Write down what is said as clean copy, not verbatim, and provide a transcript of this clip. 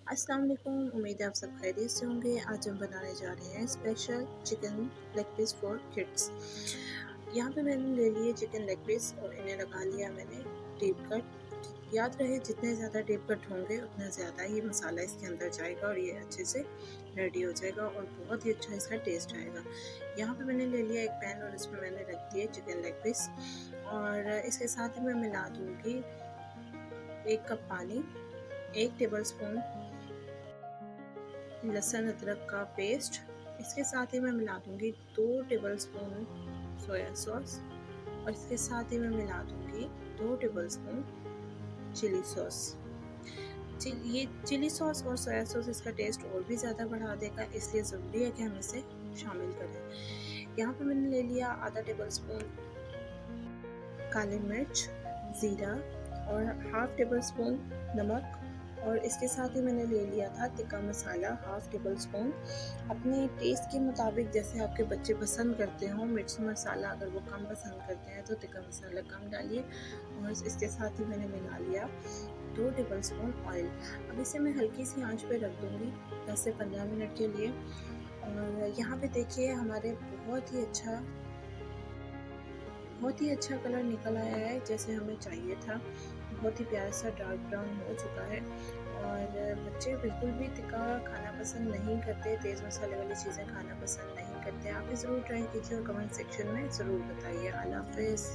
अस्सलाम वालेकुम। उम्मीद है आप सब खैरियत से होंगे। आज हम बनाने जा रहे हैं special chicken leg piece for kids. यहाँ पे मैंने ले लिए चिकन लेग पीस और इन्हें लगा लिया मैंने डीप कट। याद रहे जितने ज़्यादा डीप कट होंगे उतना ज़्यादा ही मसाला इसके अंदर जाएगा और ये अच्छे से रेडी हो जाएगा और बहुत ही अच्छा इसका टेस्ट आएगा। यहाँ पे मैंने ले लिया एक पैन और इसमें मैंने रख दिए चिकन लेग पीस और इसके साथ ही मैं मिला दूँगी 1 कप पानी, 1 टेबल स्पून लहसुन अदरक का पेस्ट। इसके साथ ही मैं मिला दूँगी 2 टेबल स्पून सोया सॉस और इसके साथ ही मैं मिला दूँगी 2 टेबल स्पून चिली सॉस। ये चिली सॉस और सोया सॉस इसका टेस्ट और भी ज़्यादा बढ़ा देगा, इसलिए ज़रूरी है कि हम इसे शामिल करें। यहाँ पे मैंने ले लिया आधा टेबल स्पून काली मिर्च, ज़ीरा और हाफ़ टेबल स्पून नमक और इसके साथ ही मैंने ले लिया था तिक्का मसाला हाफ़ टेबल स्पून। अपने टेस्ट के मुताबिक जैसे आपके बच्चे पसंद करते हों मिर्च मसाला, अगर वो कम पसंद करते हैं तो तिक्का मसाला कम डालिए। और इसके साथ ही मैंने मिला लिया 2 टेबल स्पून ऑयल। अब इसे मैं हल्की सी आंच पे रख दूँगी 10 से 15 मिनट के लिए। और यहाँ पे देखिए हमारे बहुत ही अच्छा कलर निकल आया है जैसे हमें चाहिए था। बहुत ही प्यारा सा डार्क ब्राउन हो चुका है और बच्चे बिल्कुल भी तीखा खाना पसंद नहीं करते, तेज़ मसाले वाली चीज़ें खाना पसंद नहीं करते। आप भी ज़रूर ट्राई कीजिए और कमेंट सेक्शन में ज़रूर बताइए। अल्लाह हाफ़िज़।